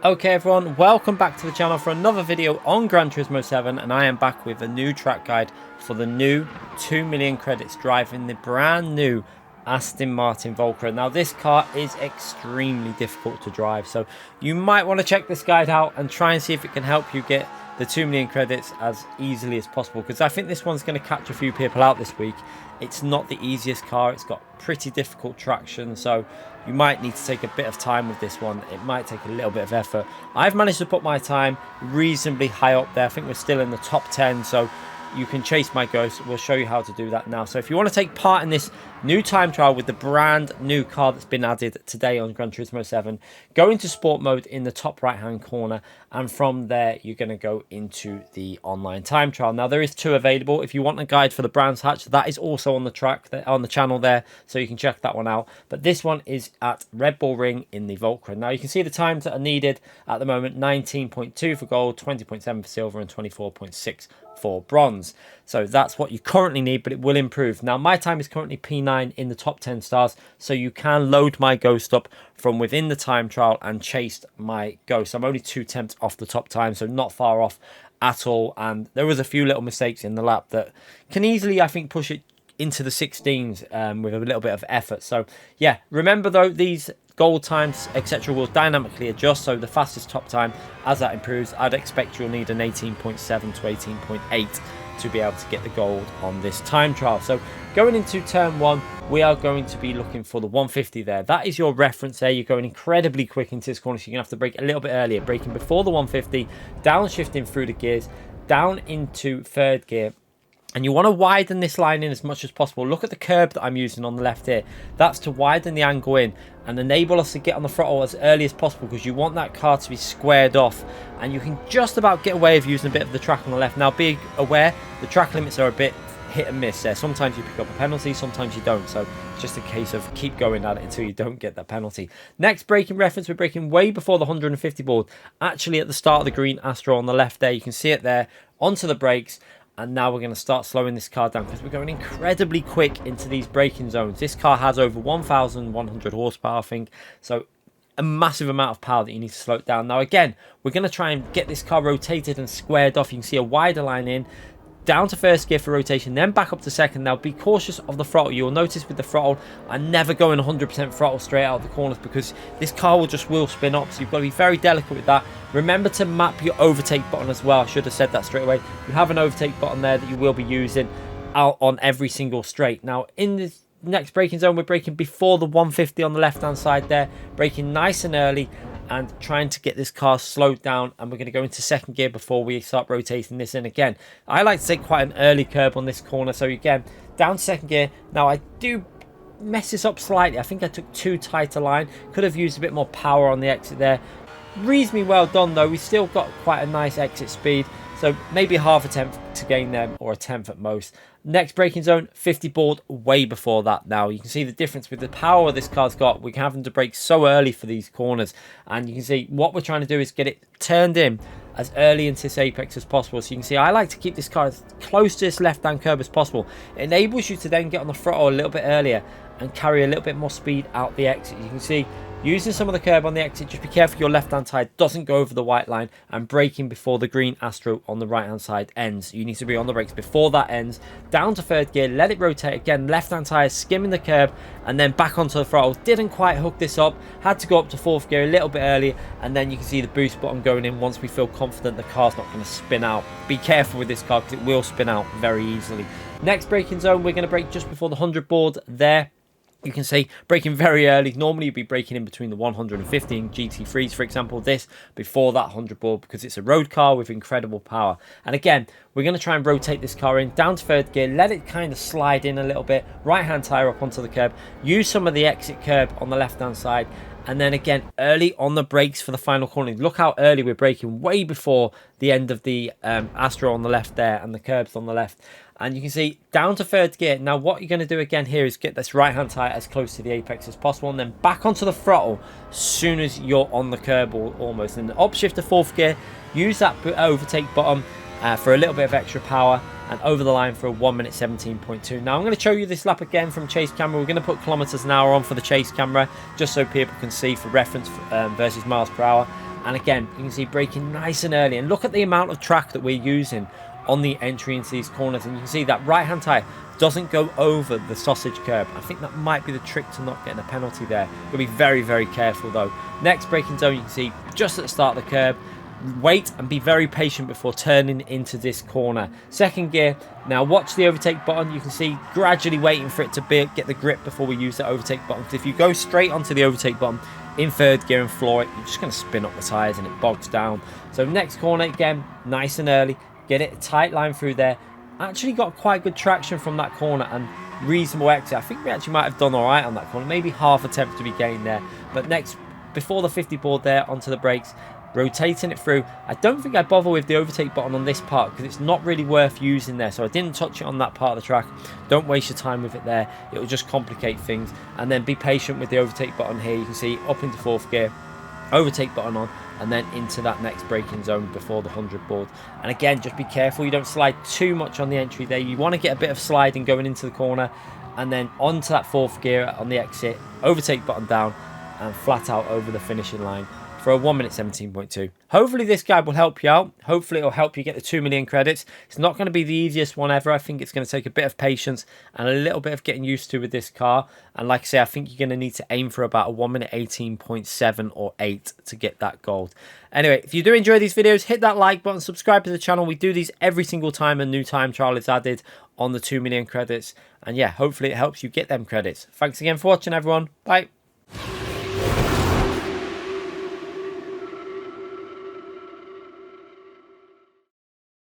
Okay everyone, welcome back to the channel for another video on Gran Turismo 7, and I am back with a new track guide for the new 2 million credits driving the brand new Aston Martin Valkyrie. Now this car is extremely difficult to drive, so you might want to check this guide out and try and see if it can help you get the 2 million credits as easily as possible, because I think this one's going to catch a few people out this week. It's not the easiest car, it's got pretty difficult traction, so you might need to take a bit of time with this one. It might take a little bit of effort. I've managed to put my time reasonably high up there. I think we're still in the top 10, so you can chase my ghost. We'll show you how to do that now. So if you want to take part in this new time trial with the brand new car that's been added today on Gran Turismo 7, go into sport mode in the top right hand corner, and from there you're going to go into the online time trial. Now there is 2 available. If you want a guide for the Brands Hatch, that is also on the track on the channel there, so you can check that one out. But this one is at Red Bull Ring in the Valkyrie. Now you can see the times that are needed at the moment: 19.2 for gold, 20.7 for silver, and 24.6 for bronze. So that's what you currently need, but it will improve. Now my time is currently P9 in the top 10 stars, so you can load my ghost up from within the time trial and chase my ghost. I'm only 2 tenths off the top time, so not far off at all. And there was a few little mistakes in the lap that can easily, I think, push it into the 16s with a little bit of effort. So yeah, remember though, these gold times etc will dynamically adjust, so the fastest top time, as that improves, I'd expect you'll need an 18.7 to 18.8 to be able to get the gold on this time trial. So going into turn 1, we are going to be looking for the 150 there. That is your reference there. You're going incredibly quick into this corner, so you're going to have to brake a little bit earlier, braking before the 150, downshifting through the gears, down into 3rd gear. And you want to widen this line in as much as possible. Look at the curb that I'm using on the left here. That's to widen the angle in and enable us to get on the throttle as early as possible, because you want that car to be squared off. And you can just about get away with using a bit of the track on the left. Now be aware, the track limits are a bit hit and miss there. Sometimes you pick up a penalty, sometimes you don't. So it's just a case of keep going at it until you don't get that penalty. Next braking reference, we're braking way before the 150 board. Actually at the start of the green Astro on the left there. You can see it there, onto the brakes. And now we're going to start slowing this car down, because we're going incredibly quick into these braking zones. This car has over 1,100 horsepower, I think. So a massive amount of power that you need to slow it down. Now again, we're going to try and get this car rotated and squared off. You can see a wider line in, down to 1st gear for rotation, then back up to 2nd. Now be cautious of the throttle. You'll notice with the throttle, I'm never going 100% throttle straight out of the corners, because this car will spin up, so you've got to be very delicate with that. Remember to map your overtake button as well. I should have said that straight away. You have an overtake button there that you will be using out on every single straight. Now in this next braking zone, we're braking before the 150 on the left hand side there, braking nice and early and trying to get this car slowed down. And we're going to go into 2nd gear before we start rotating this in again. I like to take quite an early curb on this corner, so again down to 2nd gear. Now I do mess this up slightly. I think I took too tight a line, could have used a bit more power on the exit there. Reasonably well done though. We still got quite a nice exit speed, so maybe half a tenth to gain them, or a tenth at most. Next braking zone, 50 board, way before that. Now you can see the difference with the power this car's got. We're having to brake so early for these corners, and you can see what we're trying to do is get it turned in as early into this apex as possible. So you can see I like to keep this car as close to this left hand curb as possible. It enables you to then get on the throttle a little bit earlier and carry a little bit more speed out the exit. You can see using some of the curb on the exit, just be careful your left hand side doesn't go over the white line, and braking before the green Astro on the right hand side ends. You need to be on the brakes before that ends. Down to 3rd gear, let it rotate again, left hand tire skimming the curb, and then back onto the throttle. Didn't quite hook this up, had to go up to 4th gear a little bit earlier, and then you can see the boost button going in once we feel confident the car's not going to spin out. Be careful with this car, because it will spin out very easily. Next braking zone, we're going to brake just before the 100 board there. You can see braking very early. Normally you'd be braking in between the 150 and GT3s, for example. This before that 100 board, because it's a road car with incredible power. And again, we're going to try and rotate this car in down to 3rd gear, let it kind of slide in a little bit, right hand tire up onto the curb, use some of the exit curb on the left hand side, and then again early on the brakes for the final corner. Look how early we're braking, way before the end of the Astro on the left there and the curbs on the left. And you can see down to 3rd gear. Now what you're going to do again here is get this right hand tire as close to the apex as possible, and then back onto the throttle as soon as you're on the curb, or almost. And upshift to 4th gear, use that overtake button for a little bit of extra power, and over the line for a 1 minute 17.2. Now I'm going to show you this lap again from chase camera. We're going to put kilometers an hour on for the chase camera, just so people can see for reference versus miles per hour. And again, you can see braking nice and early. And look at the amount of track that we're using on the entry into these corners. And you can see that right hand tyre doesn't go over the sausage curb. I think that might be the trick to not getting a penalty there. You'll be very, very careful though. Next braking zone, you can see just at the start of the curb. Wait and be very patient before turning into this corner. Second gear, now watch the overtake button. You can see gradually waiting for it to get the grip before we use the overtake button. Because if you go straight onto the overtake button in third gear and floor it, you're just going to spin up the tyres and it bogs down. So next corner, again, nice and early. Get it a tight line through there. Actually got quite good traction from that corner and reasonable exit. I think we actually might have done all right on that corner. Maybe half attempt to be gained there. But next, before the 50 board there, onto the brakes. Rotating it through. I don't think I bother with the overtake button on this part because it's not really worth using there, so I didn't touch it on that part of the track. Don't waste your time with it there, it will just complicate things. And then be patient with the overtake button here. You can see up into fourth gear, overtake button on, and then into that next braking zone before the 100 board. And again, just be careful you don't slide too much on the entry there. You want to get a bit of sliding going into the corner, and then onto that fourth gear on the exit, overtake button down, and flat out over the finishing line for a 1 minute 17.2. Hopefully this guide will help you out. Hopefully it'll help you get the 2 million credits. It's not going to be the easiest one ever. I think it's going to take a bit of patience and a little bit of getting used to with this car. And like I say, I think you're going to need to aim for about a 1 minute 18.7 or 8 to get that gold. Anyway, if you do enjoy these videos, hit that like button, subscribe to the channel. We do these every single time a new time trial is added on the 2 million credits. And yeah, hopefully it helps you get them credits. Thanks again for watching, everyone. Bye.